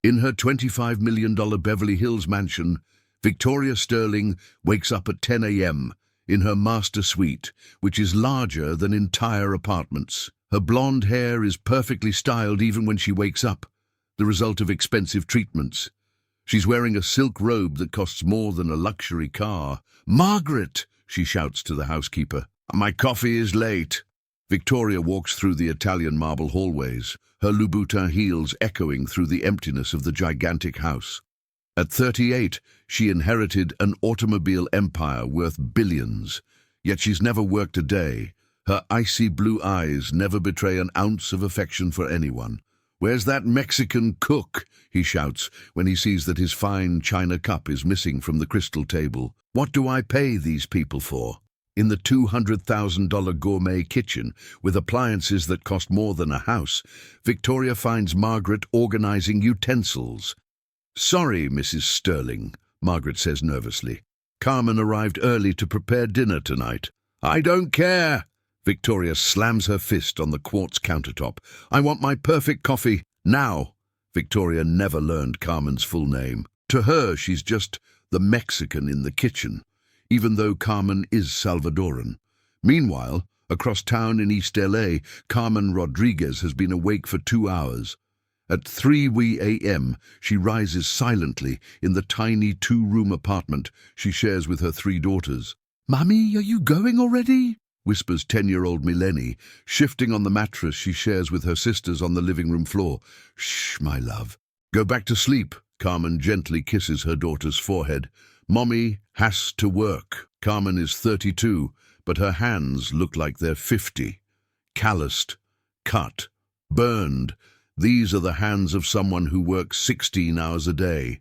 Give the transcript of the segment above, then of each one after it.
In her $25 million Beverly Hills mansion, Victoria Sterling wakes up at 10 a.m. in her master suite, which is larger than entire apartments. Her blonde hair is perfectly styled even when she wakes up, the result of expensive treatments. She's wearing a silk robe that costs more than a luxury car. "Margaret!" she shouts to the housekeeper. "My coffee is late." Victoria walks through the Italian marble hallways, her Louboutin heels echoing through the emptiness of the gigantic house. At 38, she inherited an automobile empire worth billions, yet she's never worked a day. Her icy blue eyes never betray an ounce of affection for anyone. "Where's that Mexican cook?" he shouts when he sees that his fine china cup is missing from the crystal table. "What do I pay these people for?" In the $200,000 gourmet kitchen, with appliances that cost more than a house, Victoria finds Margaret organizing utensils. "Sorry, Mrs. Sterling," Margaret says nervously. "Carmen arrived early to prepare dinner tonight." "I don't care!" Victoria slams her fist on the quartz countertop. "I want my perfect coffee, now!" Victoria never learned Carmen's full name. To her, she's just the Mexican in the kitchen, even though Carmen is Salvadoran. Meanwhile, across town in East LA, Carmen Rodriguez has been awake for 2 hours. At 3 a.m., she rises silently in the tiny 2-room apartment she shares with her 3 daughters. "Mummy, are you going already?" whispers 10-year-old Millionaire, shifting on the mattress she shares with her sisters on the living room floor. "Shh, my love. Go back to sleep." Carmen gently kisses her daughter's forehead. "Mommy has to work." Carmen is 32, but her hands look like they're 50. Calloused, cut, burned. These are the hands of someone who works 16 hours a day.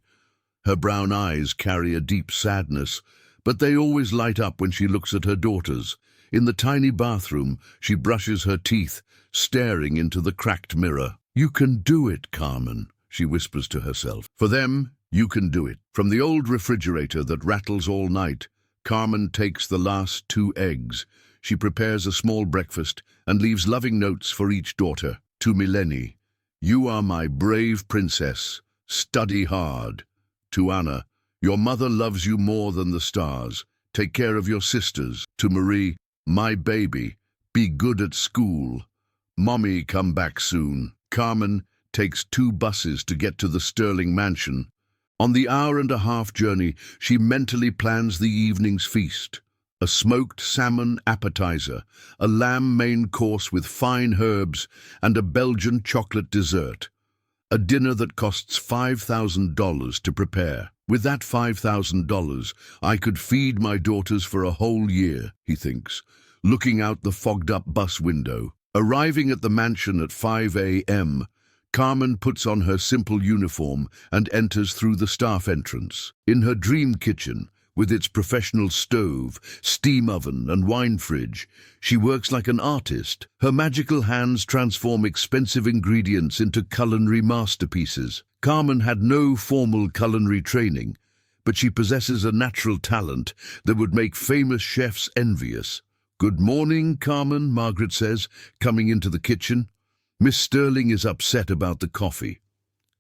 Her brown eyes carry a deep sadness, but they always light up when she looks at her daughters. In the tiny bathroom, she brushes her teeth, staring into the cracked mirror. "You can do it, Carmen," she whispers to herself. For them, you can do it. From the old refrigerator that rattles all night, Carmen takes the last 2 eggs. She prepares a small breakfast and leaves loving notes for each daughter. To Millionaire, "You are my brave princess. Study hard." To Anna, "Your mother loves you more than the stars. Take care of your sisters." To Marie, "My baby, be good at school. Mommy, come back soon." Carmen takes 2 buses to get to the Sterling mansion. On the hour-and-a-half journey, she mentally plans the evening's feast. A smoked salmon appetizer, a lamb main course with fine herbs, and a Belgian chocolate dessert. A dinner that costs $5,000 to prepare. With that $5,000, I could feed my daughters for a whole year, he thinks, looking out the fogged-up bus window. Arriving at the mansion at 5 a.m., Carmen puts on her simple uniform and enters through the staff entrance. In her dream kitchen, with its professional stove, steam oven, and wine fridge, she works like an artist. Her magical hands transform expensive ingredients into culinary masterpieces. Carmen had no formal culinary training, but she possesses a natural talent that would make famous chefs envious. "Good morning, Carmen," Margaret says, coming into the kitchen. "Miss Sterling is upset about the coffee."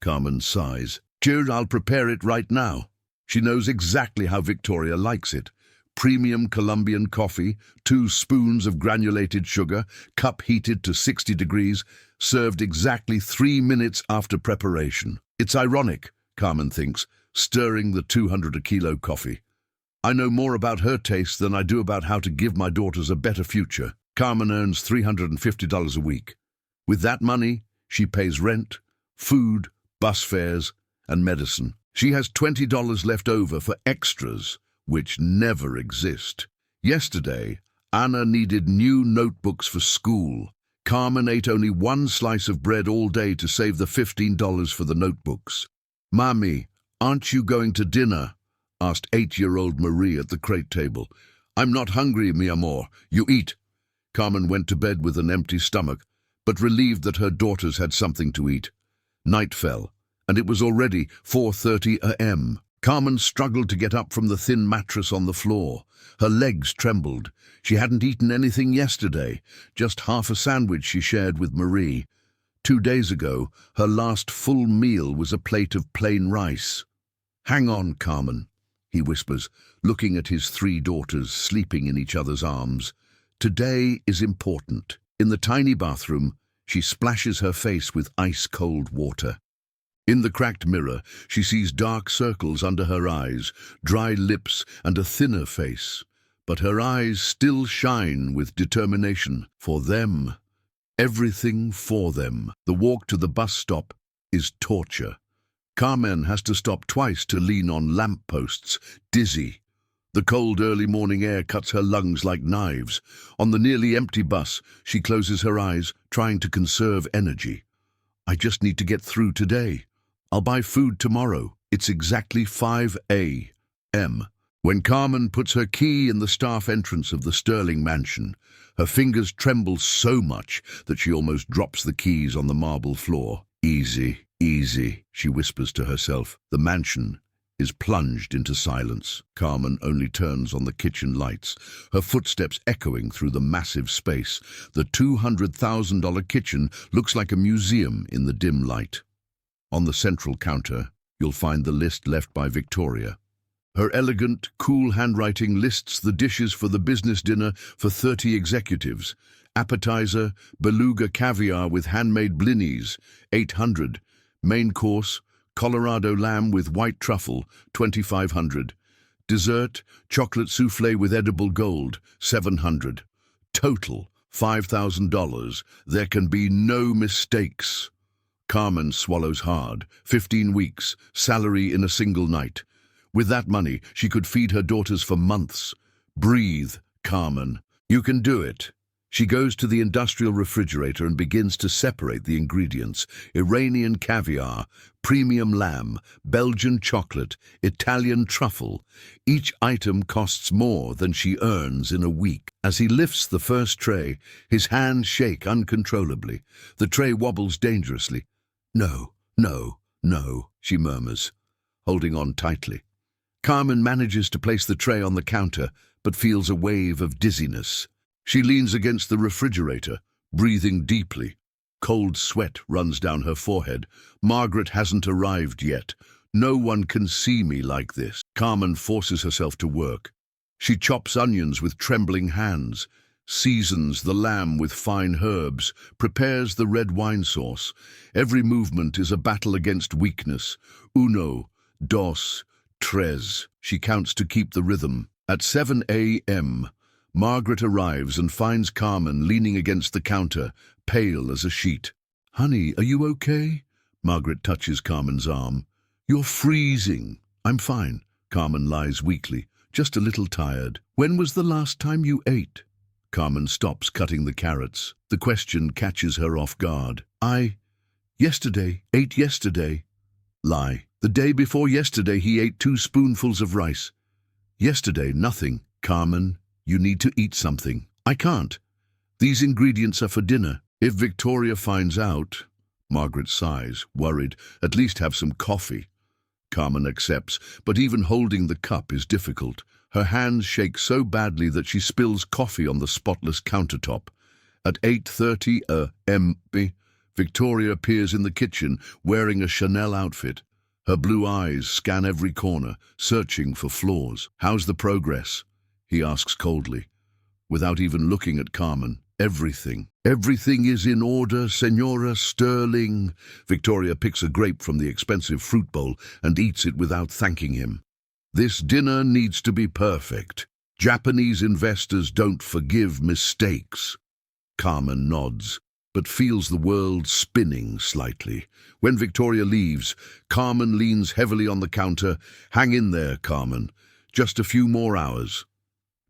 Carmen sighs. "Sure, I'll prepare it right now." She knows exactly how Victoria likes it. Premium Colombian coffee, 2 spoons of granulated sugar, cup heated to 60 degrees, served exactly 3 minutes after preparation. It's ironic, Carmen thinks, stirring the 200-kilo coffee. I know more about her taste than I do about how to give my daughters a better future. Carmen earns $350 a week. With that money, she pays rent, food, bus fares, and medicine. She has $20 left over for extras, which never exist. Yesterday, Anna needed new notebooks for school. Carmen ate only 1 slice of bread all day to save the $15 for the notebooks. "Mommy, aren't you going to dinner?" asked 8-year-old Marie at the crate table. "I'm not hungry, mi amor. You eat." Carmen went to bed with an empty stomach, but relieved that her daughters had something to eat. Night fell, and it was already 4:30 a.m. Carmen struggled to get up from the thin mattress on the floor. Her legs trembled. She hadn't eaten anything yesterday, just half a sandwich she shared with Marie. 2 days ago, her last full meal was a plate of plain rice. "Hang on, Carmen," he whispers, looking at his 3 daughters sleeping in each other's arms. Today is important. In the tiny bathroom, she splashes her face with ice-cold water. In the cracked mirror, she sees dark circles under her eyes, dry lips and a thinner face. But her eyes still shine with determination. For them. Everything for them. The walk to the bus stop is torture. Carmen has to stop twice to lean on lampposts, dizzy. The cold early morning air cuts her lungs like knives. On the nearly empty bus, she closes her eyes, trying to conserve energy. "I just need to get through today. I'll buy food tomorrow." It's exactly 5 a.m. when Carmen puts her key in the staff entrance of the Sterling mansion. Her fingers tremble so much that she almost drops the keys on the marble floor. "Easy, easy," she whispers to herself. The mansion is plunged into silence. Carmen only turns on the kitchen lights, her footsteps echoing through the massive space. The $200,000 kitchen looks like a museum in the dim light. On the central counter, you'll find the list left by Victoria. Her elegant, cool handwriting lists the dishes for the business dinner for 30 executives. Appetizer, beluga caviar with handmade blinis, 800. Main course, Colorado lamb with white truffle, 2,500. Dessert, chocolate souffle with edible gold, 700. Total, $5,000. There can be no mistakes. Carmen swallows hard. 15 weeks, salary in a single night. With that money, she could feed her daughters for months. Breathe, Carmen. You can do it. She goes to the industrial refrigerator and begins to separate the ingredients. Iranian caviar, premium lamb, Belgian chocolate, Italian truffle. Each item costs more than she earns in a week. As he lifts the first tray, his hands shake uncontrollably. The tray wobbles dangerously. "No, no, no," she murmurs, holding on tightly. Carmen manages to place the tray on the counter, but feels a wave of dizziness. She leans against the refrigerator, breathing deeply. Cold sweat runs down her forehead. Margaret hasn't arrived yet. No one can see me like this. Carmen forces herself to work. She chops onions with trembling hands, seasons the lamb with fine herbs, prepares the red wine sauce. Every movement is a battle against weakness. Uno, dos, tres. She counts to keep the rhythm. At 7 a.m., Margaret arrives and finds Carmen leaning against the counter, pale as a sheet. "Honey, are you okay?" Margaret touches Carmen's arm. "You're freezing." "I'm fine." Carmen lies weakly, just a little tired. "When was the last time you ate?" Carmen stops cutting the carrots. The question catches her off guard. Yesterday, ate yesterday." Lie. "The day before yesterday he ate 2 spoonfuls of rice." "Yesterday, nothing." "Carmen, you need to eat something." "I can't. These ingredients are for dinner." "If Victoria finds out," Margaret sighs, worried, "at least have some coffee." Carmen accepts, but even holding the cup is difficult. Her hands shake so badly that she spills coffee on the spotless countertop. At 8:30 a.m., Victoria appears in the kitchen wearing a Chanel outfit. Her blue eyes scan every corner, searching for flaws. "How's the progress?" he asks coldly, without even looking at Carmen. "Everything. Everything is in order, Senora Sterling." Victoria picks a grape from the expensive fruit bowl and eats it without thanking him. "This dinner needs to be perfect. Japanese investors don't forgive mistakes." Carmen nods, but feels the world spinning slightly. When Victoria leaves, Carmen leans heavily on the counter. "Hang in there, Carmen. Just a few more hours."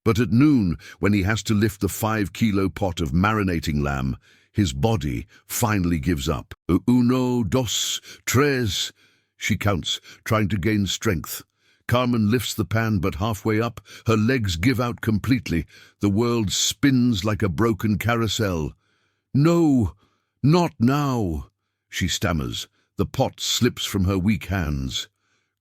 But at noon, when he has to lift the 5-kilo pot of marinating lamb, his body finally gives up. "Uno, dos, tres." She counts, trying to gain strength. Carmen lifts the pan, but halfway up, her legs give out completely. The world spins like a broken carousel. "No, not now," she stammers. The pot slips from her weak hands.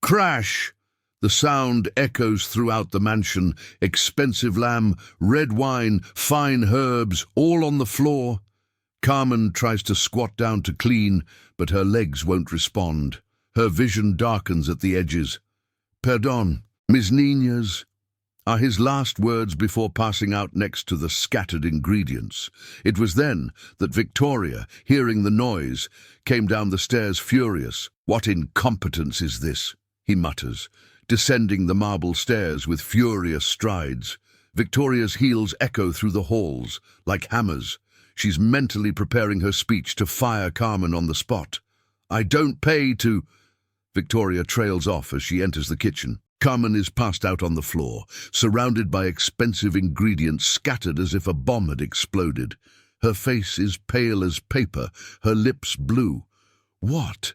Crash! The sound echoes throughout the mansion. Expensive lamb, red wine, fine herbs, all on the floor. Carmen tries to squat down to clean, but her legs won't respond. Her vision darkens at the edges. "Perdón, mis niñas," are his last words before passing out next to the scattered ingredients. It was then that Victoria, hearing the noise, came down the stairs furious. "What incompetence is this?" he mutters, descending the marble stairs with furious strides. Victoria's heels echo through the halls like hammers. She's mentally preparing her speech to fire Carmen on the spot. "I don't pay to—" Victoria trails off as she enters the kitchen. Carmen is passed out on the floor, surrounded by expensive ingredients scattered as if a bomb had exploded. Her face is pale as paper, her lips blue. What?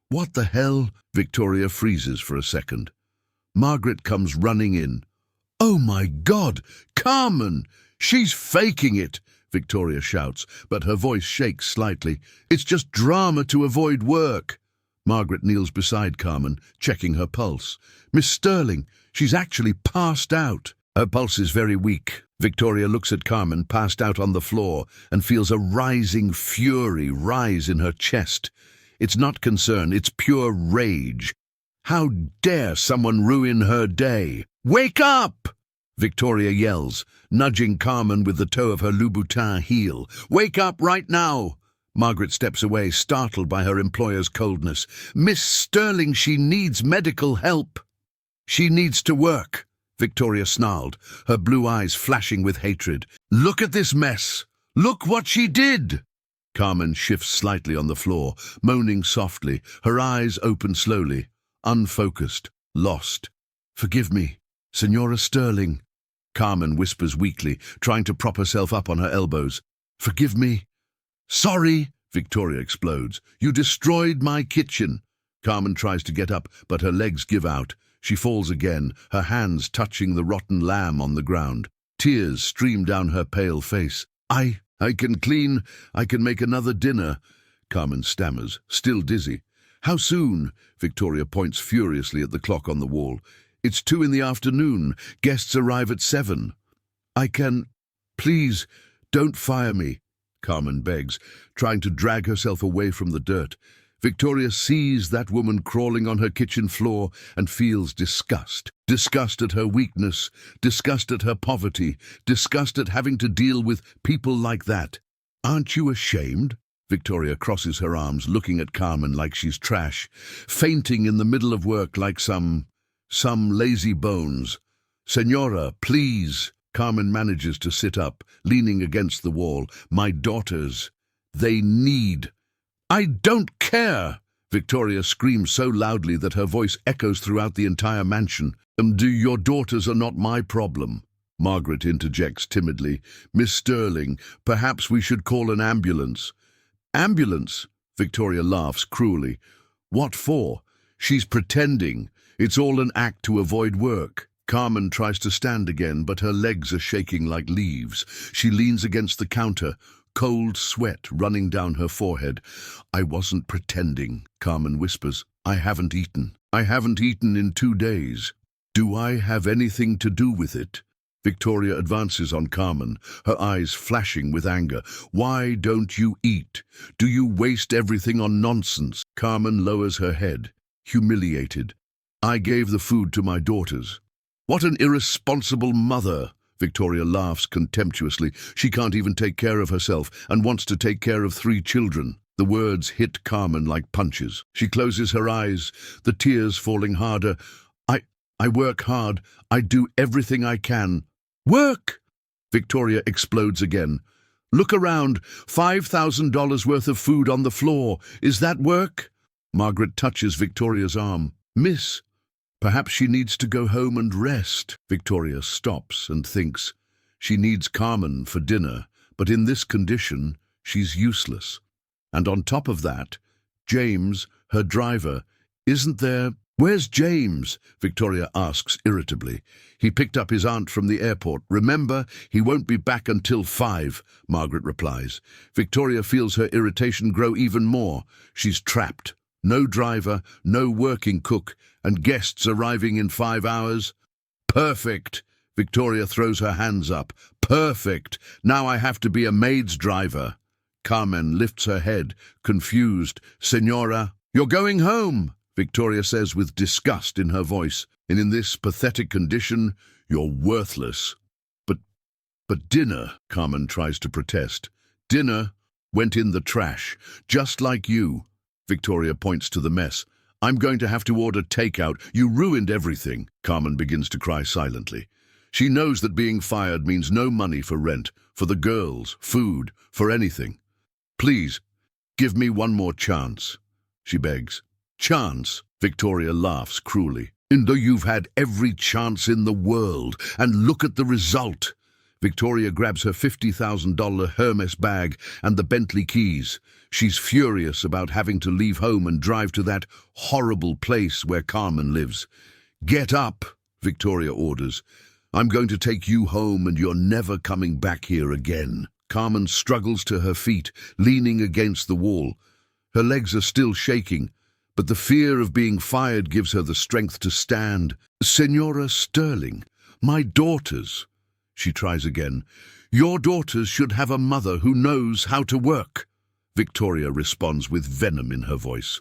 What the hell? Victoria freezes for a second. Margaret comes running in. "Oh my God! Carmen! She's faking it!" Victoria shouts, but her voice shakes slightly. "It's just drama to avoid work." Margaret kneels beside Carmen, checking her pulse. "Miss Sterling, she's actually passed out." Her pulse is very weak. Victoria looks at Carmen, passed out on the floor, and feels a rising fury rise in her chest. It's not concern, it's pure rage. How dare someone ruin her day? "Wake up!" Victoria yells, nudging Carmen with the toe of her Louboutin heel. "Wake up right now!" Margaret steps away, startled by her employer's coldness. "Miss Sterling, she needs medical help." "She needs to work," Victoria snarled, her blue eyes flashing with hatred. "Look at this mess! Look what she did!" Carmen shifts slightly on the floor, moaning softly, her eyes open slowly, unfocused, lost. "Forgive me, Senora Sterling," Carmen whispers weakly, trying to prop herself up on her elbows. "Forgive me." "Sorry," Victoria explodes. "You destroyed my kitchen." Carmen tries to get up, but her legs give out. She falls again, her hands touching the rotten lamb on the ground. Tears stream down her pale face. I can clean. I can make another dinner," Carmen stammers, still dizzy. "How soon?" Victoria points furiously at the clock on the wall. "It's 2 in the afternoon. Guests arrive at 7. "I can... Please, don't fire me," Carmen begs, trying to drag herself away from the dirt. Victoria sees that woman crawling on her kitchen floor and feels disgust. Disgust at her weakness, disgust at her poverty, disgust at having to deal with people like that. "Aren't you ashamed?" Victoria crosses her arms, looking at Carmen like she's trash, fainting in the middle of work like some lazy bones. "Senora, please." Carmen manages to sit up, leaning against the wall. "My daughters, they need—" "I don't care!" Victoria screams so loudly that her voice echoes throughout the entire mansion. Your daughters are not my problem." Margaret interjects timidly. "Miss Sterling, perhaps we should call an ambulance." "Ambulance?" Victoria laughs cruelly. "What for? She's pretending. It's all an act to avoid work." Carmen tries to stand again, but her legs are shaking like leaves. She leans against the counter, cold sweat running down her forehead. "I wasn't pretending," Carmen whispers. "I haven't eaten. I haven't eaten in 2 days. Do I have anything to do with it?" Victoria advances on Carmen, her eyes flashing with anger. "Why don't you eat? Do you waste everything on nonsense?" Carmen lowers her head, humiliated. "I gave the food to my daughters." "What an irresponsible mother!" Victoria laughs contemptuously. She can't even take care of herself and wants to take care of 3 children. The words hit Carmen like punches. She closes her eyes, the tears falling harder. I work hard. I do everything I can." "Work!" Victoria explodes again. "Look around. $5,000 worth of food on the floor. Is that work?" Margaret touches Victoria's arm. "Miss, perhaps she needs to go home and rest." Victoria stops and thinks. She needs Carmen for dinner, but in this condition, she's useless. And on top of that, James, her driver, isn't there. "Where's James?" Victoria asks irritably. "He picked up his aunt from the airport. Remember, he won't be back until 5, Margaret replies. Victoria feels her irritation grow even more. She's trapped. No driver, no working cook, and guests arriving in 5 hours. Perfect! Victoria throws her hands up. Perfect! Now I have to be a maid's driver. Carmen lifts her head, confused. Senora, you're going home, Victoria says with disgust in her voice. And in this pathetic condition, you're worthless. But dinner, Carmen tries to protest. Dinner went in the trash, just like you. Victoria points to the mess. I'm going to have to order takeout. You ruined everything. Carmen begins to cry silently. She knows that being fired means no money for rent, for the girls, food, for anything. Please, give me one more chance, she begs. Chance? Victoria laughs cruelly. And though you've had every chance in the world, and look at the result. Victoria grabs her $50,000 Hermes bag and the Bentley keys. She's furious about having to leave home and drive to that horrible place where Carmen lives. Get up, Victoria orders. I'm going to take you home and you're never coming back here again. Carmen struggles to her feet, leaning against the wall. Her legs are still shaking, but the fear of being fired gives her the strength to stand. Senora Sterling, my daughters. She tries again. Your daughters should have a mother who knows how to work. Victoria responds with venom in her voice.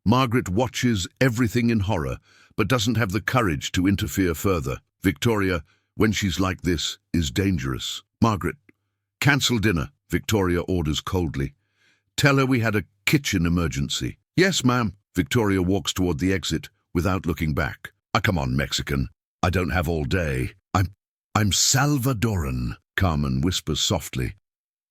Margaret watches everything in horror, but doesn't have the courage to interfere further. Victoria, when she's like this, is dangerous. Margaret, cancel dinner, Victoria orders coldly. Tell her we had a kitchen emergency. Yes, ma'am. Victoria walks toward the exit without looking back. Come on, Mexican. I don't have all day. I'm Salvadoran, Carmen whispers softly.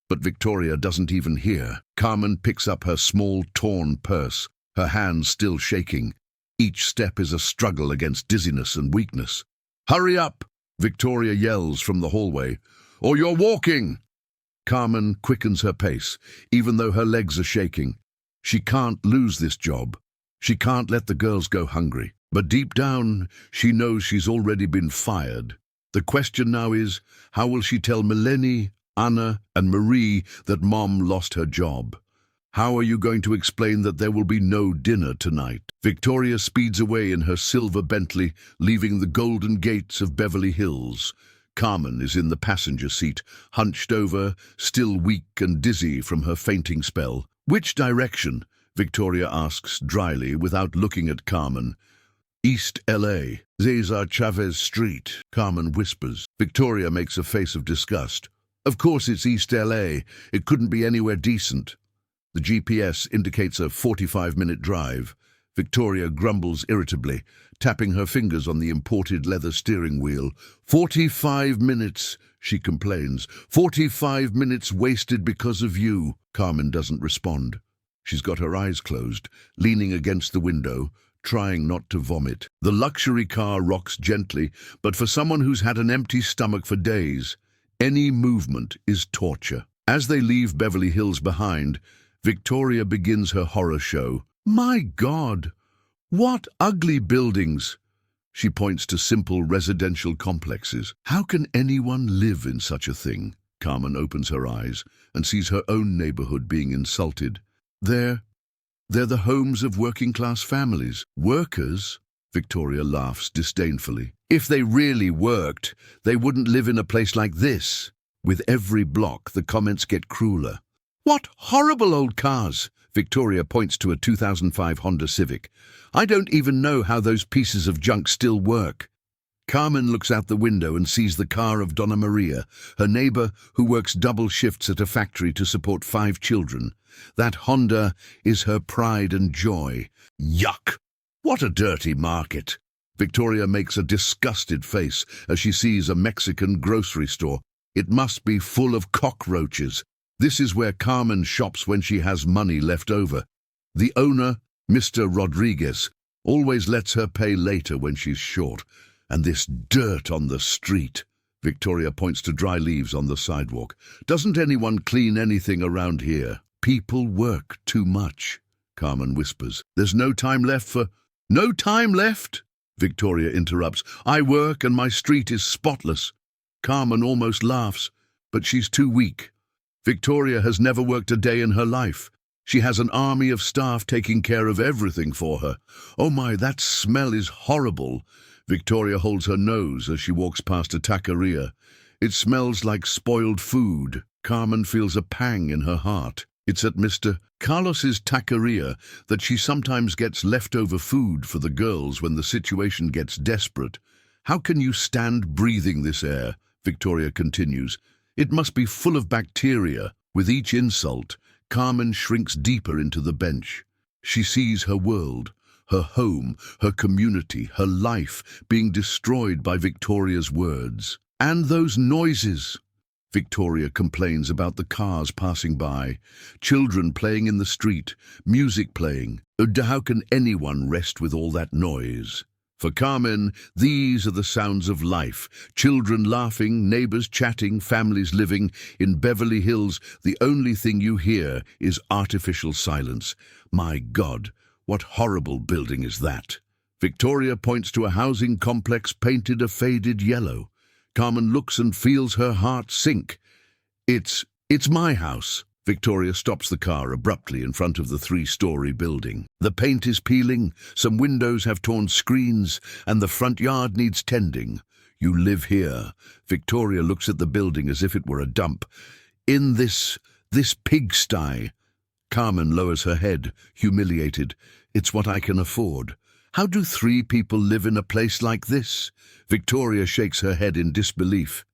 But Victoria doesn't even hear. Carmen picks up her small, torn purse, her hands still shaking. Each step is a struggle against dizziness and weakness. Hurry up, Victoria yells from the hallway, or you're walking. Carmen quickens her pace, even though her legs are shaking. She can't lose this job. She can't let the girls go hungry. But deep down, she knows she's already been fired. The question now is, how will she tell Melanie, Anna, and Marie that Mom lost her job? How are you going to explain that there will be no dinner tonight? Victoria speeds away in her silver Bentley, leaving the golden gates of Beverly Hills. Carmen is in the passenger seat, hunched over, still weak and dizzy from her fainting spell. Which direction? Victoria asks dryly without looking at Carmen. East L.A. Cesar Chavez Street, Carmen whispers. Victoria makes a face of disgust. Of course it's East L.A. It couldn't be anywhere decent. The GPS indicates a 45-minute drive. Victoria grumbles irritably, tapping her fingers on the imported leather steering wheel. 45 minutes, she complains. 45 minutes wasted because of you. Carmen doesn't respond. She's got her eyes closed, leaning against the window, trying not to vomit. The luxury car rocks gently, but for someone who's had an empty stomach for days, any movement is torture. As they leave Beverly Hills behind, Victoria begins her horror show. My God, what ugly buildings! She points to simple residential complexes. How can anyone live in such a thing? Carmen opens her eyes and sees her own neighborhood being insulted. They're the homes of working-class families. Workers? Victoria laughs disdainfully. If they really worked, they wouldn't live in a place like this. With every block, the comments get crueler. What horrible old cars! Victoria points to a 2005 Honda Civic. I don't even know how those pieces of junk still work. Carmen looks out the window and sees the car of Donna Maria, her neighbor who works double shifts at a factory to support 5 children. That Honda is her pride and joy. Yuck! What a dirty market! Victoria makes a disgusted face as she sees a Mexican grocery store. It must be full of cockroaches. This is where Carmen shops when she has money left over. The owner, Mr. Rodriguez, always lets her pay later when she's short. And this dirt on the street. Victoria points to dry leaves on the sidewalk. Doesn't anyone clean anything around here? People work too much, Carmen whispers. There's no time left for... No time left? Victoria interrupts. I work and my street is spotless. Carmen almost laughs, but she's too weak. Victoria has never worked a day in her life. She has an army of staff taking care of everything for her. Oh my, that smell is horrible. Victoria holds her nose as she walks past a taqueria. It smells like spoiled food. Carmen feels a pang in her heart. It's at Mr. Carlos's taqueria that she sometimes gets leftover food for the girls when the situation gets desperate. How can you stand breathing this air? Victoria continues. It must be full of bacteria. With each insult, Carmen shrinks deeper into the bench. She sees her world, her home, her community, her life being destroyed by Victoria's words. And those noises. Victoria complains about the cars passing by, children playing in the street, music playing. How can anyone rest with all that noise? For Carmen, these are the sounds of life. Children laughing, neighbors chatting, families living. In Beverly Hills, the only thing you hear is artificial silence. My God, what horrible building is that? Victoria points to a housing complex painted a faded yellow. Carmen looks and feels her heart sink. It's my house. Victoria stops the car abruptly in front of the 3-story building. The paint is peeling, some windows have torn screens, and the front yard needs tending. You live here. Victoria looks at the building as if it were a dump. In this pigsty. Carmen lowers her head, humiliated. It's what I can afford. How do 3 people live in a place like this? Victoria shakes her head in disbelief.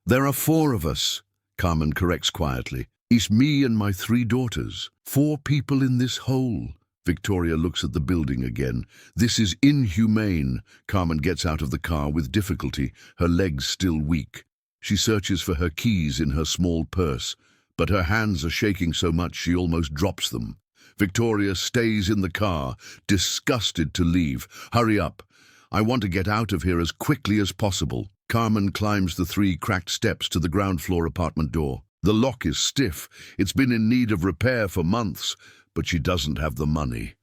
There are 4 of us, Carmen corrects quietly. It's me and my 3 daughters. 4 people in this hole. Victoria looks at the building again. This is inhumane. Carmen gets out of the car with difficulty, her legs still weak. She searches for her keys in her small purse, but her hands are shaking so much she almost drops them. Victoria stays in the car, disgusted to leave. Hurry up. I want to get out of here as quickly as possible. Carmen climbs the 3 cracked steps to the ground floor apartment door. The lock is stiff. It's been in need of repair for months, but she doesn't have the money.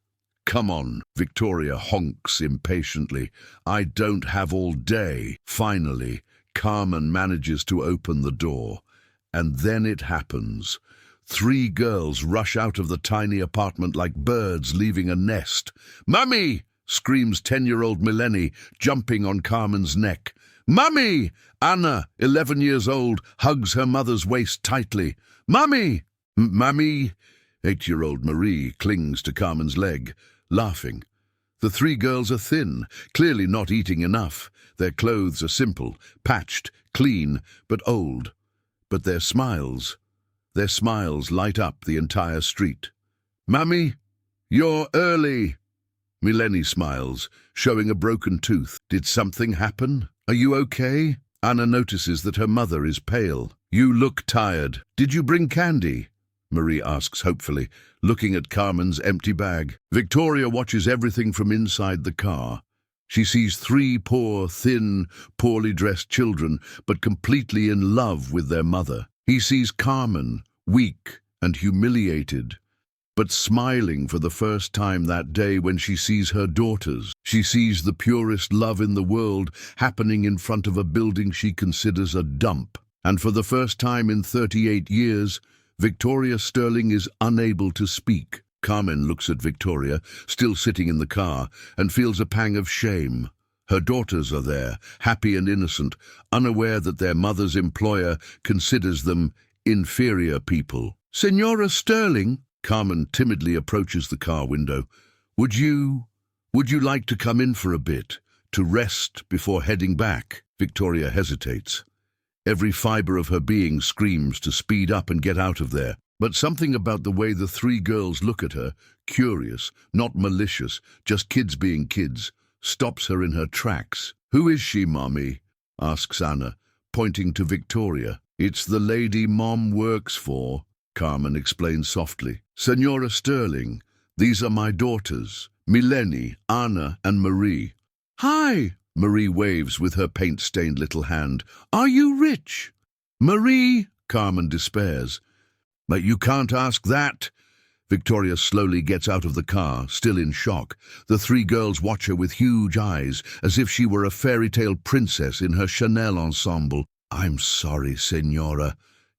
Come on, Victoria honks impatiently. I don't have all day. Finally, Carmen manages to open the door. And then it happens. 3 girls rush out of the tiny apartment like birds leaving a nest. "Mummy!" screams 10-year-old Millionaire, jumping on Carmen's neck. "Mummy!" Anna, 11 years old, hugs her mother's waist tightly. "Mummy!" "Mummy!" 8-year-old Marie clings to Carmen's leg, laughing. The 3 girls are thin, clearly not eating enough. Their clothes are simple, patched, clean, but old. But their smiles light up the entire street. "Mummy, you're early." Millionaire smiles, showing a broken tooth. "Did something happen? Are you okay?" Anna notices that her mother is pale. "You look tired. Did you bring candy?" Marie asks hopefully, looking at Carmen's empty bag. Victoria watches everything from inside the car. She sees 3 poor, thin, poorly dressed children, but completely in love with their mother. He sees Carmen, weak and humiliated, but smiling for the first time that day when she sees her daughters. She sees the purest love in the world happening in front of a building she considers a dump. And for the first time in 38 years, Victoria Sterling is unable to speak. Carmen looks at Victoria, still sitting in the car, and feels a pang of shame. Her daughters are there, happy and innocent, unaware that their mother's employer considers them inferior people. "Senora Sterling," Carmen timidly approaches the car window. Would you like to come in for a bit, to rest before heading back?" Victoria hesitates. Every fiber of her being screams to speed up and get out of there. But something about the way the 3 girls look at her, curious, not malicious, just kids being kids, stops her in her tracks. "Who is she, Mommy?" asks Anna, pointing to Victoria. "It's the lady Mom works for," Carmen explains softly. "Senora Sterling, these are my daughters, Millionaire, Anna and Marie." "Hi!" Marie waves with her paint-stained little hand. "Are you rich?" "Marie!" Carmen despairs. "But you can't ask that." Victoria slowly gets out of the car, still in shock. The 3 girls watch her with huge eyes, as if she were a fairy tale princess in her Chanel ensemble. "I'm sorry, Senora,"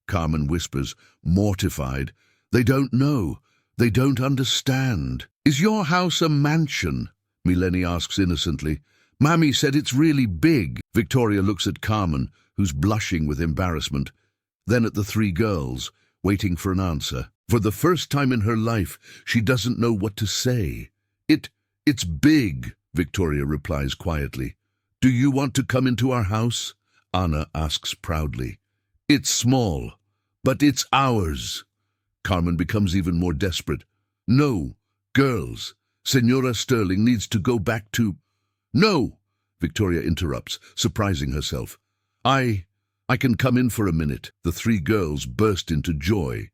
Carmen whispers, mortified. "They don't know. They don't understand." "Is your house a mansion?" Millionaire asks innocently. "Mammy said it's really big." Victoria looks at Carmen, who's blushing with embarrassment. then at the three girls, waiting for an answer. For the first time in her life, she doesn't know what to say. It's big, Victoria replies quietly. Do you want to come into our house? Anna asks proudly. It's small, but it's ours. Carmen becomes even more desperate. No, girls, Senora Sterling needs to go back to... No, Victoria interrupts, surprising herself. I can come in for a minute. The three girls burst into joy.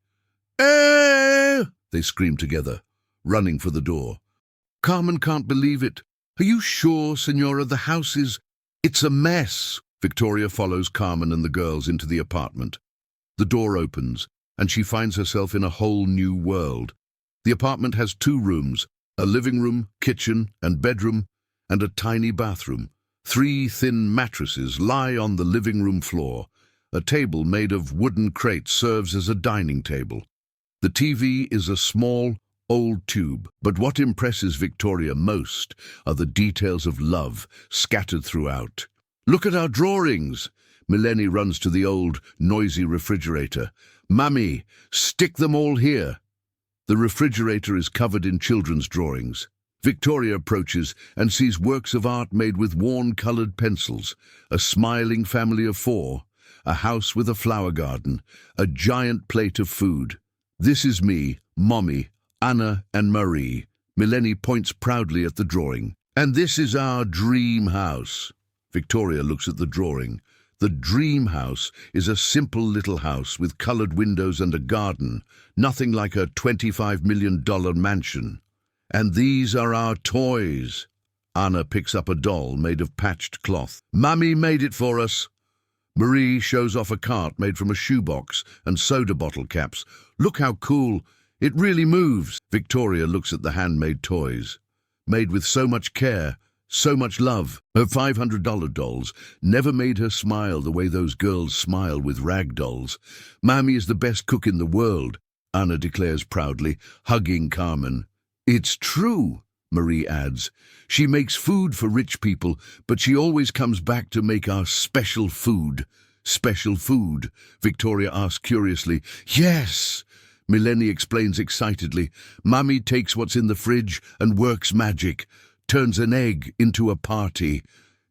Eh! They scream together, running for the door. Carmen can't believe it. Are you sure, Senora, the house is... It's a mess. Victoria follows Carmen and the girls into the apartment. The door opens, and she finds herself in a whole new world. The apartment has 2 rooms, a living room, kitchen, and bedroom, and a tiny bathroom. 3 thin mattresses lie on the living room floor. A table made of wooden crates serves as a dining table. The TV is a small, old tube, but what impresses Victoria most are the details of love scattered throughout. Look at our drawings! Millionaire runs to the old, noisy refrigerator. Mummy, stick them all here. The refrigerator is covered in children's drawings. Victoria approaches and sees works of art made with worn-colored pencils, a smiling family of 4, a house with a flower garden, a giant plate of food. This is me, Mommy, Anna and Marie. Millionaire points proudly at the drawing. And this is our dream house. Victoria looks at the drawing. The dream house is a simple little house with colored windows and a garden, nothing like a $25 million mansion. And these are our toys. Anna picks up a doll made of patched cloth. Mummy made it for us. Marie shows off a cart made from a shoebox and soda bottle caps. Look how cool. It really moves. Victoria looks at the handmade toys, made with so much care, so much love. Her $500 dolls never made her smile the way those girls smile with rag dolls. Mammy is the best cook in the world, Anna declares proudly, hugging Carmen. It's true, Marie adds. She makes food for rich people, but she always comes back to make our special food. Special food? Victoria asks curiously. Yes, Millionaire explains excitedly. Mummy takes what's in the fridge and works magic, turns an egg into a party.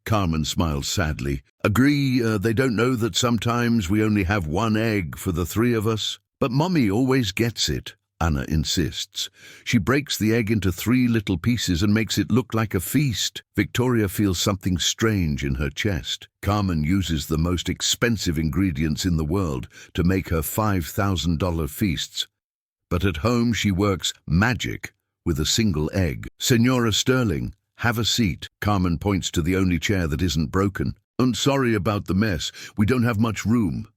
Carmen smiles sadly. Agree, they don't know that sometimes we only have 1 egg for the 3 of us? But Mummy always gets it, Anna insists. She breaks the egg into 3 little pieces and makes it look like a feast. Victoria feels something strange in her chest. Carmen uses the most expensive ingredients in the world to make her $5,000 feasts. But at home she works magic with a single egg. Senora Sterling, have a seat. Carmen points to the only chair that isn't broken. I'm sorry about the mess. We don't have much room.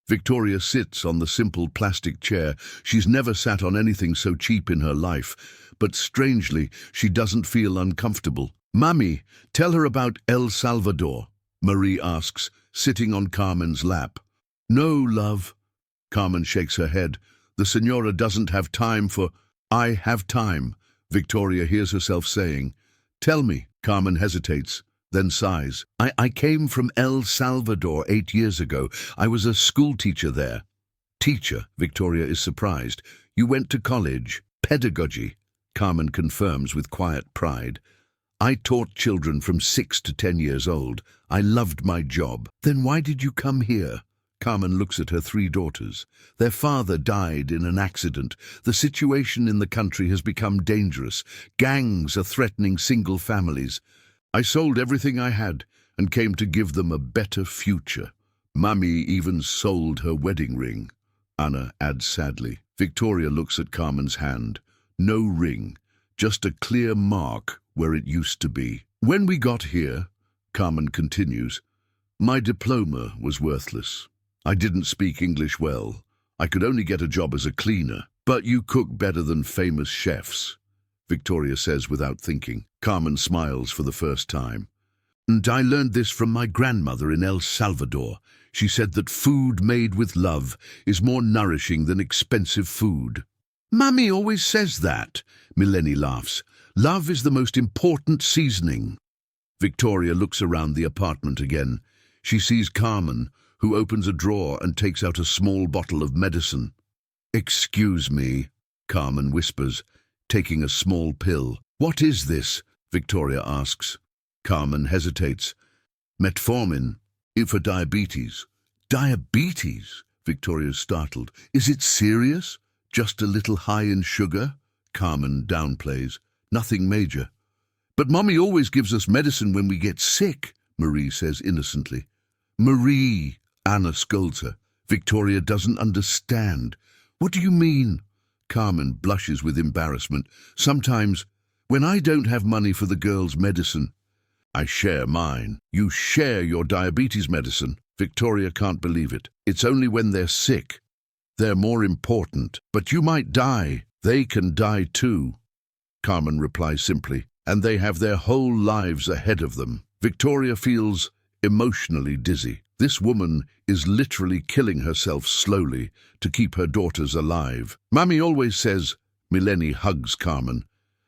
Victoria sits on the simple plastic chair. She's never sat on anything so cheap in her life, but strangely, she doesn't feel uncomfortable. Mummy, tell her about El Salvador, Marie asks, sitting on Carmen's lap. No, love. Carmen shakes her head. The Senora doesn't have time for... I have time, Victoria hears herself saying. Tell me. Carmen hesitates, then sighs. I came from El Salvador 8 years ago. I was a school teacher there. Teacher, Victoria is surprised. You went to college. Pedagogy, Carmen confirms with quiet pride. I taught children from 6 to 10 years old. I loved my job. Then why did you come here? Carmen looks at her 3 daughters. Their father died in an accident. The situation in the country has become dangerous. Gangs are threatening single families. I sold everything I had and came to give them a better future. Mummy even sold her wedding ring, Anna adds sadly. Victoria looks at Carmen's hand. No ring, just a clear mark where it used to be. When we got here, Carmen continues, my diploma was worthless. I didn't speak English well. I could only get a job as a cleaner. But you cook better than famous chefs, Victoria says without thinking. Carmen smiles for the first time. And I learned this from my grandmother in El Salvador. She said that food made with love is more nourishing than expensive food. Mummy always says that, Millionaire laughs. Love is the most important seasoning. Victoria looks around the apartment again. She sees Carmen, who opens a drawer and takes out a small bottle of medicine. "Excuse me," Carmen whispers, taking a small pill. "What is this?" Victoria asks. Carmen hesitates. "Metformin, for diabetes." "Diabetes?" Victoria's startled. "Is it serious? Just a little high in sugar?" Carmen downplays. "Nothing major." "But Mommy always gives us medicine when we get sick," Marie says innocently. "Marie," Anna scolds her. Victoria doesn't understand. "What do you mean?" Carmen blushes with embarrassment. "Sometimes, when I don't have money for the girls' medicine, I share mine." "You share your diabetes medicine?" Victoria can't believe it. "It's only when they're sick. They're more important. But you might die." "They can die too," Carmen replies simply, "and they have their whole lives ahead of them." Victoria feels emotionally dizzy. This woman is literally killing herself slowly to keep her daughters alive. "Mommy always says," Millionaire hugs Carmen,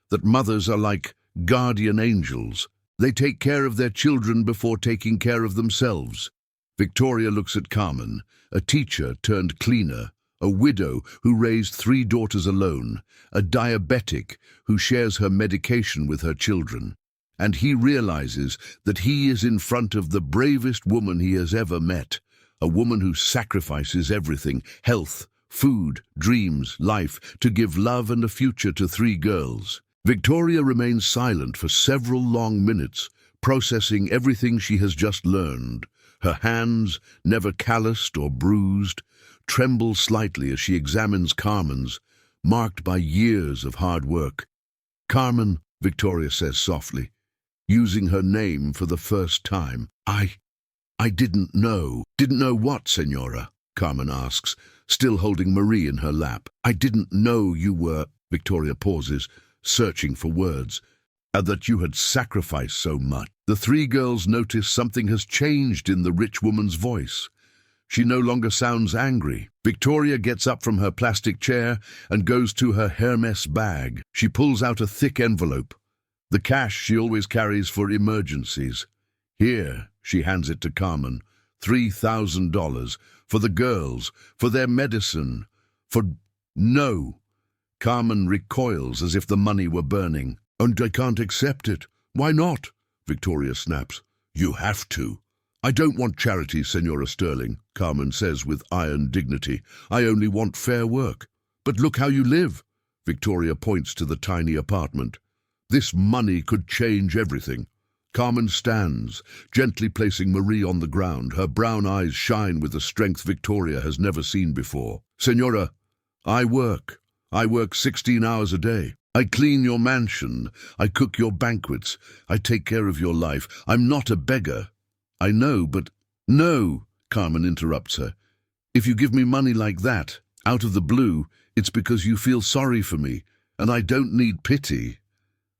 "that mothers are like guardian angels. They take care of their children before taking care of themselves." Victoria looks at Carmen, a teacher turned cleaner, a widow who raised 3 daughters alone, a diabetic who shares her medication with her children. And he realizes that he is in front of the bravest woman he has ever met, a woman who sacrifices everything, health, food, dreams, life, to give love and a future to 3 girls. Victoria remains silent for several long minutes, processing everything she has just learned. Her hands, never calloused or bruised, tremble slightly as she examines Carmen's, marked by years of hard work. "Carmen," Victoria says softly, using her name for the first time. I didn't know." "Didn't know what, Senora?" Carmen asks, still holding Marie in her lap. "I didn't know you were—" Victoria pauses, searching for words. "That you had sacrificed so much." The 3 girls notice something has changed in the rich woman's voice. She no longer sounds angry. Victoria gets up from her plastic chair and goes to her Hermes bag. She pulls out a thick envelope, the cash she always carries for emergencies. "Here," she hands it to Carmen, $3,000, for the girls, for their medicine, for— "No." Carmen recoils as if the money were burning. "And I can't accept it." "Why not?" Victoria snaps. "You have to." "I don't want charity, Senora Sterling," Carmen says with iron dignity. "I only want fair work." "But look how you live." Victoria points to the tiny apartment. "This money could change everything." Carmen stands, gently placing Marie on the ground. Her brown eyes shine with a strength Victoria has never seen before. "Senora, I work. I work 16 hours a day. I clean your mansion. I cook your banquets. I take care of your life. I'm not a beggar." "I know, but—" "No," Carmen interrupts her. "If you give me money like that, out of the blue, it's because you feel sorry for me, and I don't need pity."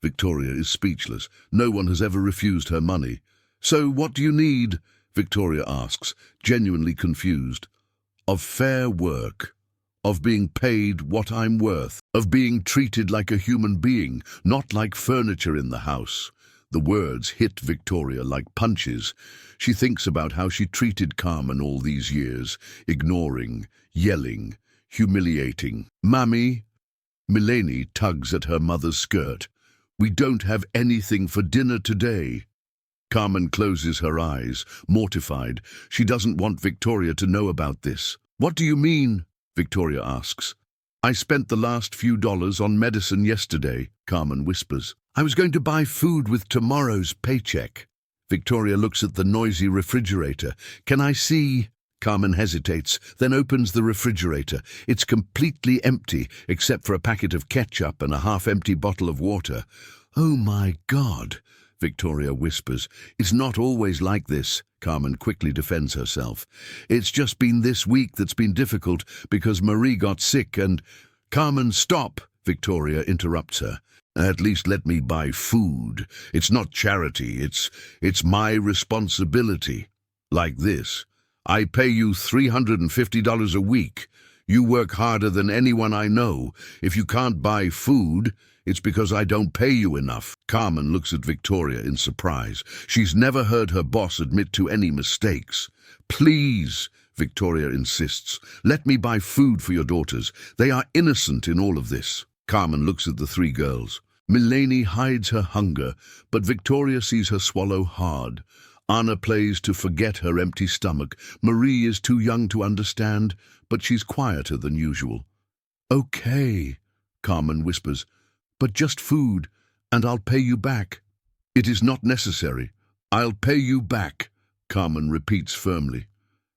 Victoria is speechless. No one has ever refused her money. "So what do you need?" Victoria asks, genuinely confused. "Of fair work. Of being paid what I'm worth. Of being treated like a human being, not like furniture in the house." The words hit Victoria like punches. She thinks about how she treated Carmen all these years, ignoring, yelling, humiliating. "Mammy," Millionaire tugs at her mother's skirt. "We don't have anything for dinner today." Carmen closes her eyes, mortified. She doesn't want Victoria to know about this. "What do you mean?" Victoria asks. "I spent the last few dollars on medicine yesterday," Carmen whispers. "I was going to buy food with tomorrow's paycheck." Victoria looks at the noisy refrigerator. "Can I see?" Carmen hesitates, then opens the refrigerator. It's completely empty, except for a packet of ketchup and a half-empty bottle of water. "Oh my God," Victoria whispers. "It's not always like this." Carmen quickly defends herself. "It's just been this week that's been difficult because Marie got sick and—" "Carmen, stop!" Victoria interrupts her. "At least let me buy food. It's not charity, it's my responsibility. Like this. I pay you $350 a week. You work harder than anyone I know. If you can't buy food, It's because I don't pay you enough. Carmen looks at Victoria in surprise. She's never heard her boss admit to any mistakes. Please, Victoria insists, let me buy food for your daughters. They are innocent in all of this. Carmen looks at the three girls. Millionaire hides her hunger, but Victoria sees her swallow hard. Anna plays to forget her empty stomach. Marie is too young to understand, but she's quieter than usual. Okay, Carmen whispers, but just food, and I'll pay you back. It is not necessary. I'll pay you back, Carmen repeats firmly.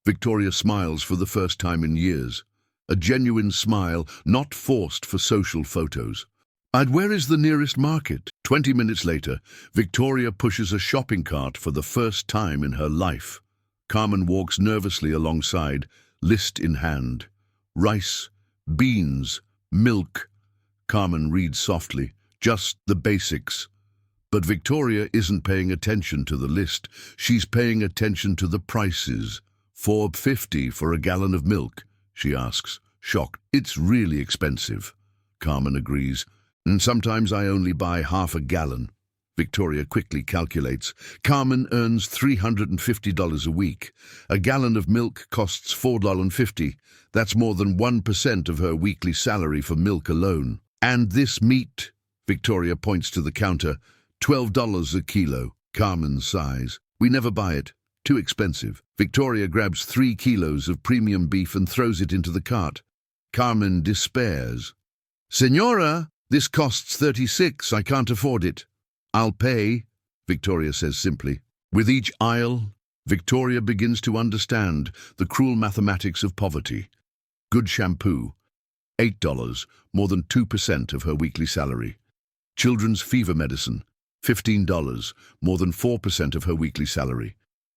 Victoria smiles for the first time in years. A genuine smile, not forced for social photos. And where is the nearest market? 20 minutes later, Victoria pushes a shopping cart for the first time in her life. Carmen walks nervously alongside, list in hand. Rice, beans, milk. Carmen reads softly, just the basics. But Victoria isn't paying attention to the list. She's paying attention to the prices. $4.50 for a gallon of milk, she asks, shocked. It's really expensive. Carmen agrees. And sometimes I only buy half a gallon. Victoria quickly calculates. Carmen earns $350 a week. A gallon of milk costs $4.50. That's more than 1% of her weekly salary for milk alone. And this meat, Victoria points to the counter, $12 a kilo. Carmen sighs. We never buy it. Too expensive. Victoria grabs 3 kilos of premium beef and throws it into the cart. Carmen despairs. Senora, this costs $36. I can't afford it. I'll pay, Victoria says simply. With each aisle, Victoria begins to understand the cruel mathematics of poverty. Good shampoo, $8, more than 2% of her weekly salary. Children's fever medicine, $15, more than 4% of her weekly salary.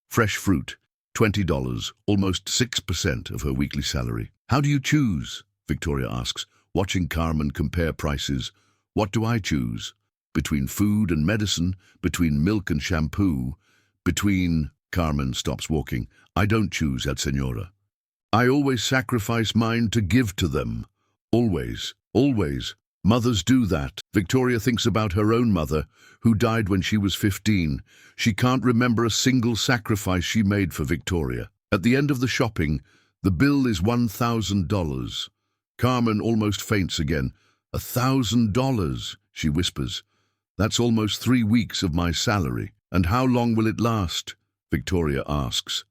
Fresh fruit, $20, almost 6% of her weekly salary. How do you choose? Victoria asks, watching Carmen compare prices. What do I choose? Between food and medicine, between milk and shampoo, between... Carmen stops walking. I don't choose at Senora. I always sacrifice mine to give to them. Always, always. Mothers do that. Victoria thinks about her own mother, who died when she was 15. She can't remember a single sacrifice she made for Victoria. At the end of the shopping, the bill is $1,000. Carmen almost faints again. $1,000, she whispers. That's almost 3 weeks of my salary. And how long will it last? Victoria asks.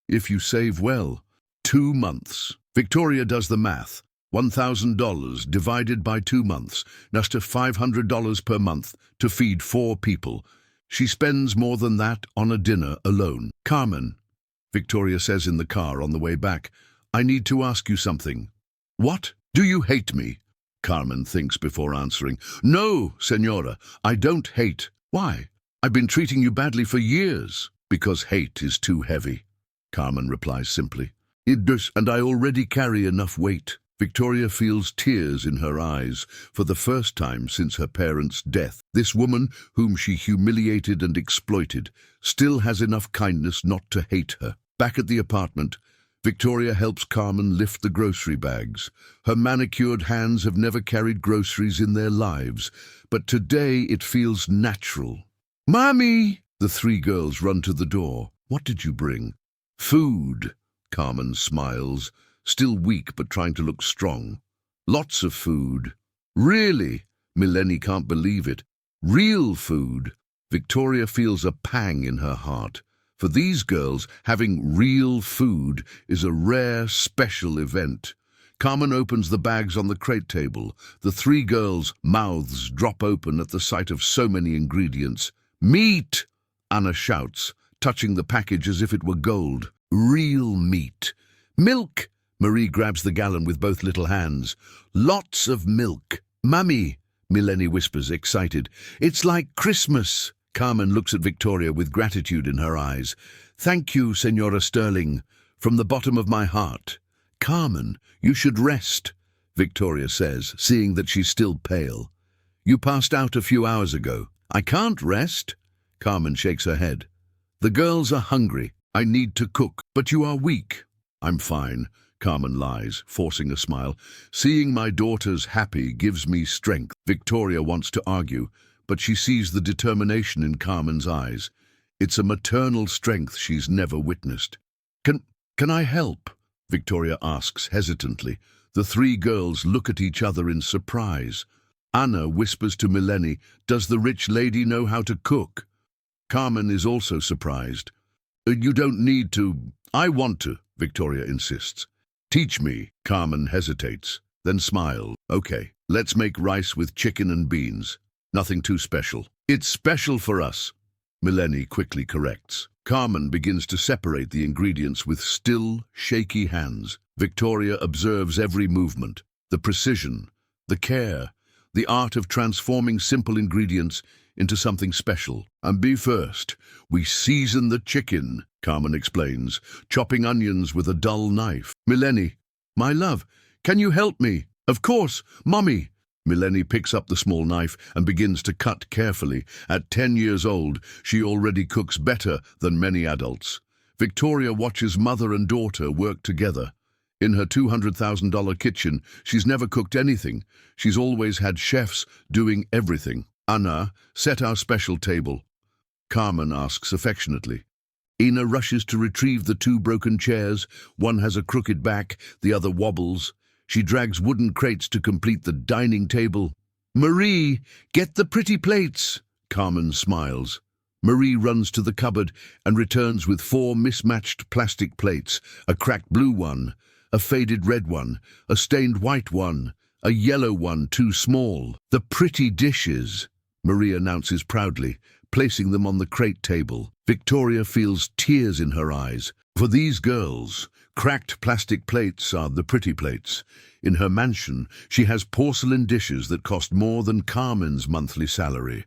If you save well, 2 months. Victoria does the math. $1,000 divided by 2 months, that's to $500 per month to feed 4 people. She spends more than that on a dinner alone. Carmen, Victoria says in the car on the way back, I need to ask you something. What? Do you hate me? Carmen thinks before answering. No, Senora, I don't hate. Why? I've been treating you badly for years. Because hate is too heavy, Carmen replies simply. It does, and I already carry enough weight. Victoria feels tears in her eyes for the first time since her parents' death. This woman, whom she humiliated and exploited, still has enough kindness not to hate her. Back at the apartment, Victoria helps Carmen lift the grocery bags. Her manicured hands have never carried groceries in their lives, but today it feels natural. Mommy! The 3 girls run to the door. What did you bring? Food. Carmen smiles, still weak but trying to look strong. Lots of food. Really? Millionaire can't believe it. Real food. Victoria feels a pang in her heart. For these girls, having real food is a rare, special event. Carmen opens the bags on the crate table. The 3 girls' mouths drop open at the sight of so many ingredients. Meat! Anna shouts, touching the package as if it were gold. Real meat. Milk! Marie grabs the gallon with both little hands. Lots of milk. Mummy! Millionaire whispers, excited. It's like Christmas. Carmen looks at Victoria with gratitude in her eyes. Thank you, Senora Sterling, from the bottom of my heart. Carmen, you should rest, Victoria says, seeing that she's still pale. You passed out a few hours ago. I can't rest. Carmen shakes her head. The girls are hungry. I need to cook. But you are weak. I'm fine. Carmen lies, forcing a smile. Seeing my daughters happy gives me strength. Victoria wants to argue, but she sees the determination in Carmen's eyes. It's a maternal strength she's never witnessed. Can I help? Victoria asks hesitantly. The three girls look at each other in surprise. Anna whispers to Millionaire, "Does the rich lady know how to cook?" Carmen is also surprised. You don't need to." "I want to," Victoria insists. "Teach me." Carmen hesitates, then smiles. "Okay, let's make rice with chicken and beans. Nothing too special." "It's special for us," Millionaire quickly corrects. Carmen begins to separate the ingredients with still, shaky hands. Victoria observes every movement, the precision, the care, the art of transforming simple ingredients into something special. "And be first, we season the chicken," Carmen explains, chopping onions with a dull knife. "Millionaire, my love, can you help me?" "Of course, Mommy." Millionaire picks up the small knife and begins to cut carefully. At 10 years old, she already cooks better than many adults. Victoria watches mother and daughter work together. In her $200,000 kitchen, she's never cooked anything. She's always had chefs doing everything. "Anna, set our special table," Carmen asks affectionately. Ina rushes to retrieve the two broken chairs. One has a crooked back, the other wobbles. She drags wooden crates to complete the dining table. "Marie, get the pretty plates." Carmen smiles. Marie runs to the cupboard and returns with 4 mismatched plastic plates, a cracked blue one, a faded red one, a stained white one, a yellow one too small. "The pretty dishes," Marie announces proudly, placing them on the crate table. Victoria feels tears in her eyes. For these girls, cracked plastic plates are the pretty plates. In her mansion, she has porcelain dishes that cost more than Carmen's monthly salary.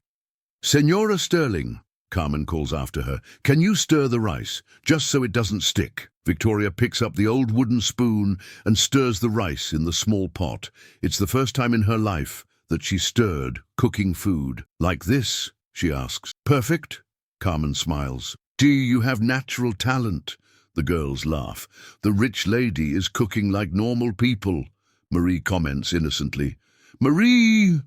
"Senora Sterling," Carmen calls after her, "can you stir the rice, just so it doesn't stick?" Victoria picks up the old wooden spoon and stirs the rice in the small pot. It's the first time in her life that she stirred cooking food. "Like this?" she asks. "Perfect," Carmen smiles. "Do you have natural talent?" The girls laugh. "The rich lady is cooking like normal people," Marie comments innocently. "Marie!"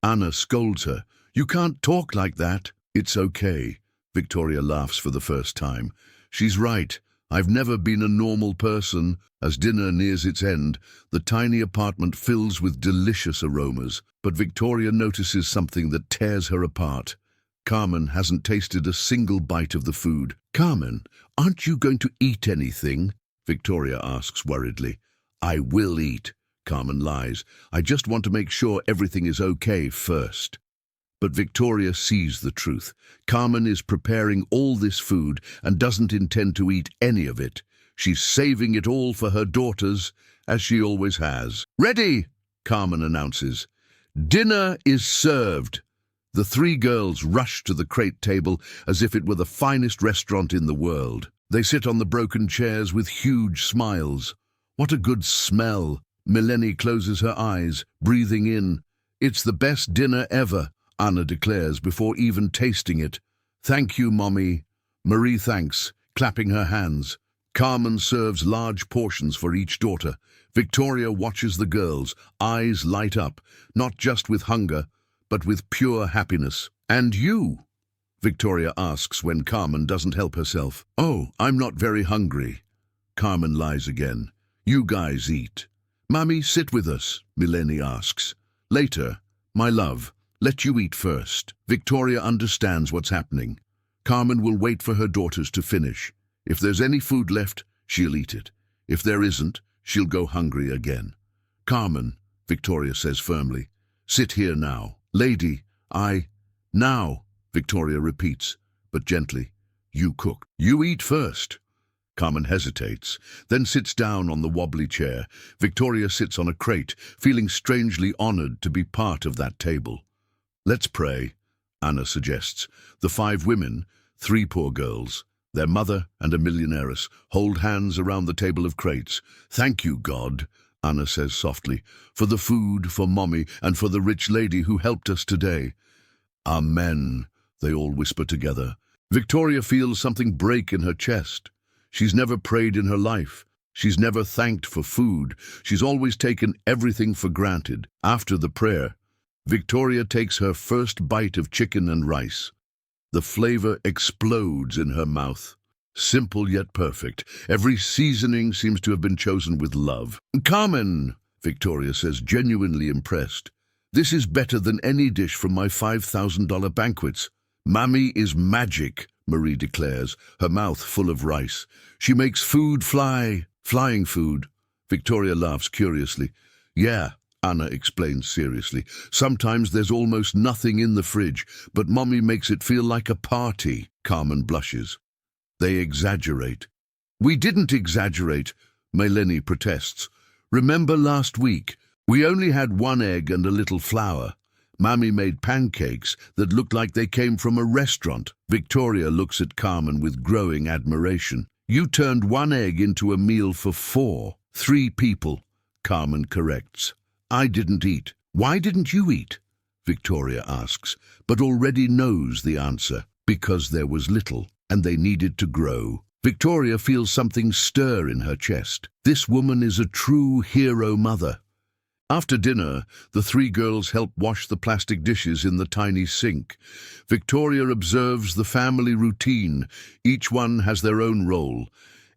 Anna scolds her. "You can't talk like that." "It's okay," Victoria laughs for the first time. She's right. I've never been a normal person. As dinner nears its end, the tiny apartment fills with delicious aromas. But Victoria notices something that tears her apart. Carmen hasn't tasted a single bite of the food. "Carmen, aren't you going to eat anything?" Victoria asks worriedly. "I will eat," Carmen lies. "I just want to make sure everything is okay first." But Victoria sees the truth. Carmen is preparing all this food and doesn't intend to eat any of it. She's saving it all for her daughters, as she always has. "Ready," Carmen announces. "Dinner is served." The three girls rush to the crate table as if it were the finest restaurant in the world. They sit on the broken chairs with huge smiles. "What a good smell!" Millionaire closes her eyes, breathing in. "It's the best dinner ever," Anna declares before even tasting it. "Thank you, Mommy." Marie thanks, clapping her hands. Carmen serves large portions for each daughter. Victoria watches the girls, eyes light up, not just with hunger, but with pure happiness. "And you?" Victoria asks when Carmen doesn't help herself. "Oh, I'm not very hungry." Carmen lies again. "You guys eat." "Mommy, sit with us," Millionaire asks. "Later, my love. Let you eat first." Victoria understands what's happening. Carmen will wait for her daughters to finish. If there's any food left, she'll eat it. If there isn't, she'll go hungry again. "Carmen," Victoria says firmly, "sit here now." "Lady, Now," Victoria repeats, but gently. "You cook." "You eat first." Carmen hesitates, then sits down on the wobbly chair. Victoria sits on a crate, feeling strangely honored to be part of that table. "Let's pray," Anna suggests. The 5 women, 3 poor girls, their mother and a millionairess, hold hands around the table of crates. "Thank you, God," Anna says softly, "for the food, for Mommy, and for the rich lady who helped us today." "Amen," they all whisper together. Victoria feels something break in her chest. She's never prayed in her life. She's never thanked for food. She's always taken everything for granted. After the prayer, Victoria takes her first bite of chicken and rice. The flavor explodes in her mouth. Simple yet perfect. Every seasoning seems to have been chosen with love. "Carmen," Victoria says, genuinely impressed. "This is better than any dish from my $5,000 banquets." "Mammy is magic," Marie declares, her mouth full of rice. "She makes food flying food." Victoria laughs curiously. "Yeah," Anna explains seriously. "Sometimes there's almost nothing in the fridge, but Mommy makes it feel like a party." Carmen blushes. "They exaggerate." "We didn't exaggerate," Melanie protests. "Remember last week? We only had 1 egg and a little flour. Mammy made pancakes that looked like they came from a restaurant." Victoria looks at Carmen with growing admiration. "You turned 1 egg into a meal for 3 people, Carmen corrects. "I didn't eat." "Why didn't you eat?" Victoria asks, but already knows the answer. Because there was little, and they needed to grow. Victoria feels something stir in her chest. This woman is a true hero mother. After dinner, the 3 girls help wash the plastic dishes in the tiny sink. Victoria observes the family routine. Each one has their own role.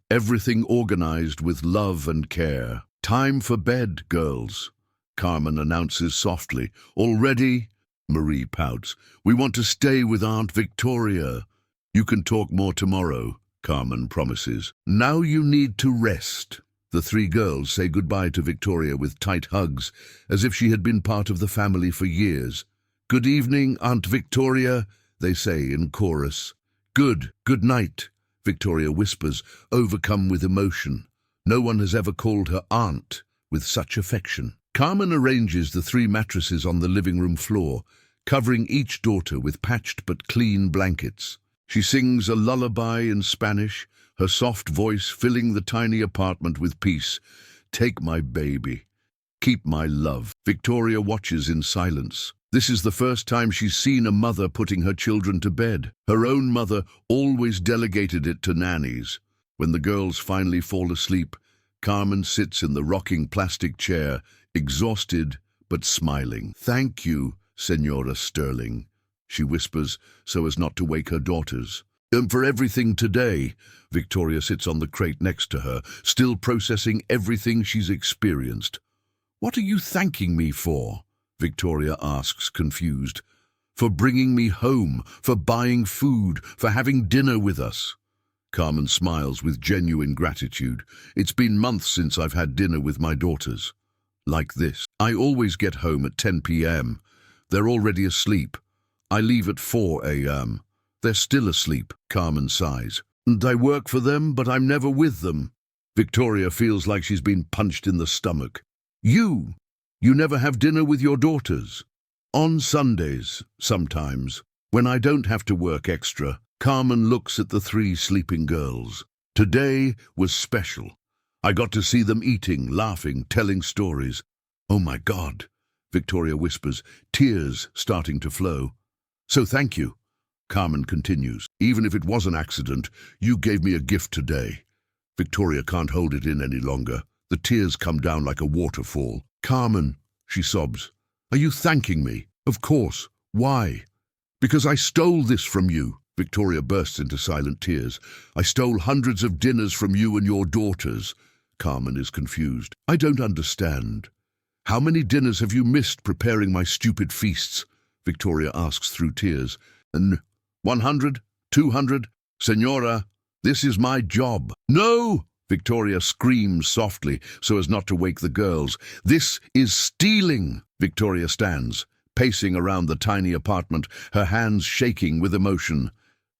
Everything organized with love and care. "Time for bed, girls," Carmen announces softly. "Already?" Marie pouts. "We want to stay with Aunt Victoria." "You can talk more tomorrow," Carmen promises. "Now you need to rest." The 3 girls say goodbye to Victoria with tight hugs, as if she had been part of the family for years. "Good evening, Aunt Victoria," they say in chorus. Good night," Victoria whispers, overcome with emotion. No one has ever called her aunt with such affection. Carmen arranges the 3 mattresses on the living room floor, covering each daughter with patched but clean blankets. She sings a lullaby in Spanish, her soft voice filling the tiny apartment with peace. "Take my baby. Keep my love." Victoria watches in silence. This is the first time she's seen a mother putting her children to bed. Her own mother always delegated it to nannies. When the girls finally fall asleep, Carmen sits in the rocking plastic chair, exhausted but smiling. "Thank you, Senora Sterling," she whispers so as not to wake her daughters. "And for everything today." Victoria sits on the crate next to her, still processing everything she's experienced. "What are you thanking me for?" Victoria asks, confused. "For bringing me home, for buying food, for having dinner with us." Carmen smiles with genuine gratitude. "It's been months since I've had dinner with my daughters. Like this. I always get home at 10 p.m. They're already asleep. I leave at 4 a.m. They're still asleep." Carmen sighs. "And I work for them, but I'm never with them." Victoria feels like she's been punched in the stomach. You never have dinner with your daughters?" "On Sundays, sometimes, when I don't have to work extra." Carmen looks at the 3 sleeping girls. "Today was special. I got to see them eating, laughing, telling stories." "Oh my God," Victoria whispers, tears starting to flow. "So thank you," Carmen continues. "Even if it was an accident, you gave me a gift today." Victoria can't hold it in any longer. The tears come down like a waterfall. "Carmen," she sobs, "are you thanking me?" "Of course. Why?" "Because I stole this from you." Victoria bursts into silent tears. "I stole hundreds of dinners from you and your daughters." Carmen is confused. "I don't understand. How many dinners have you missed preparing my stupid feasts?" Victoria asks through tears. "And 100? 200? Senora, this is my job." "No!" Victoria screams softly so as not to wake the girls. "This is stealing!" Victoria stands, pacing around the tiny apartment, her hands shaking with emotion.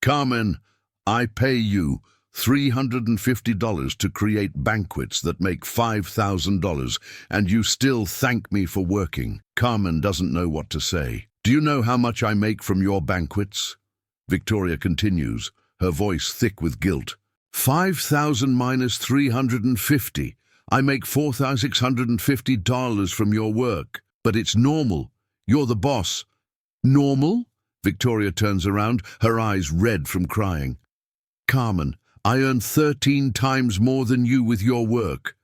"Carmen, I pay you $350 to create banquets that make $5,000, and you still thank me for working." Carmen doesn't know what to say. "Do you know how much I make from your banquets?" Victoria continues, her voice thick with guilt. 5,000 minus 350. I make $4,650 from your work. But it's normal. You're the boss." "Normal?" Victoria turns around, her eyes red from crying. "Carmen, I earn 13 times more than you with your work.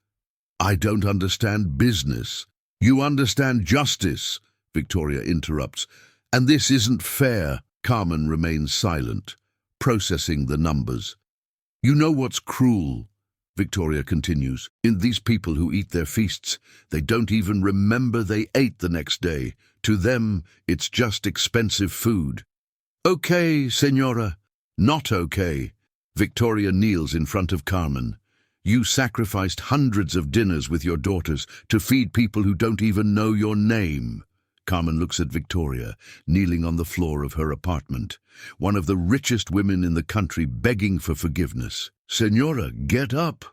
I don't understand business. You understand justice, Victoria interrupts. And this isn't fair. Carmen remains silent, processing the numbers. You know what's cruel? Victoria continues. In these people who eat their feasts, they don't even remember they ate the next day. To them, it's just expensive food. Okay, Senora. Not okay. Victoria kneels in front of Carmen. You sacrificed hundreds of dinners with your daughters to feed people who don't even know your name. Carmen looks at Victoria, kneeling on the floor of her apartment, one of the richest women in the country begging for forgiveness. Senora, get up.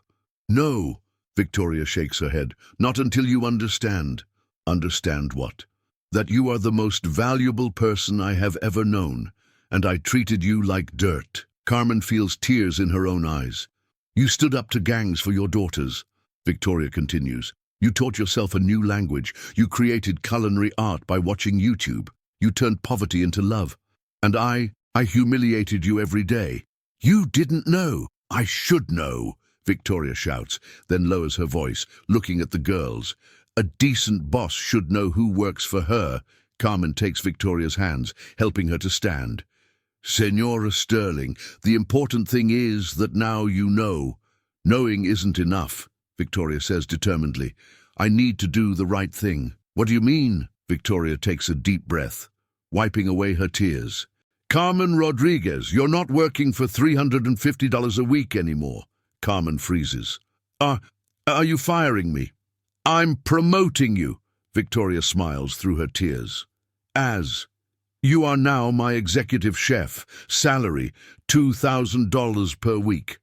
No, Victoria shakes her head. Not until you understand. Understand what? That you are the most valuable person I have ever known, and I treated you like dirt. Carmen feels tears in her own eyes. You stood up to gangs for your daughters. Victoria continues. You taught yourself a new language. You created culinary art by watching YouTube. You turned poverty into love. And I humiliated you every day. You didn't know. I should know, Victoria shouts, then lowers her voice, looking at the girls. A decent boss should know who works for her. Carmen takes Victoria's hands, helping her to stand. Senora Sterling, the important thing is that now you know. Knowing isn't enough, Victoria says determinedly. I need to do the right thing. What do you mean? Victoria takes a deep breath, wiping away her tears. Carmen Rodriguez, you're not working for $350 a week anymore. Carmen freezes. Are you firing me? I'm promoting you. Victoria smiles through her tears. You are now my executive chef. Salary, $2,000 per week.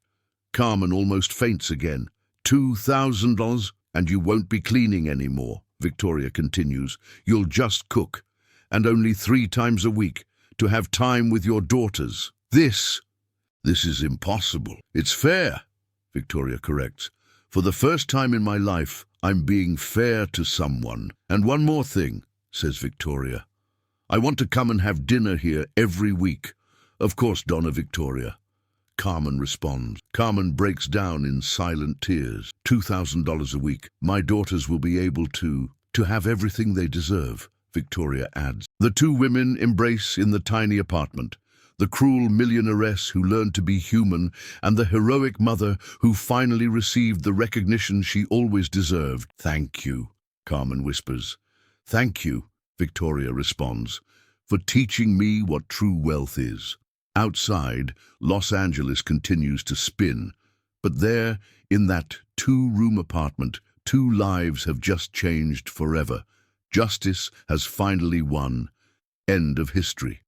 Carmen almost faints again. $2,000? And you won't be cleaning anymore, Victoria continues. You'll just cook, and only 3 times a week, to have time with your daughters. This is impossible. It's fair, Victoria corrects. For the first time in my life, I'm being fair to someone. And one more thing, says Victoria. I want to come and have dinner here every week. Of course, Donna Victoria. Carmen responds. Carmen breaks down in silent tears. $2,000 a week. My daughters will be able to have everything they deserve, Victoria adds. The two women embrace in the tiny apartment. The cruel millionairess who learned to be human, and the heroic mother who finally received the recognition she always deserved. Thank you, Carmen whispers. Thank you, Victoria responds, for teaching me what true wealth is. Outside, Los Angeles continues to spin, but there, in that 2-room apartment, 2 lives have just changed forever. Justice has finally won. End of history.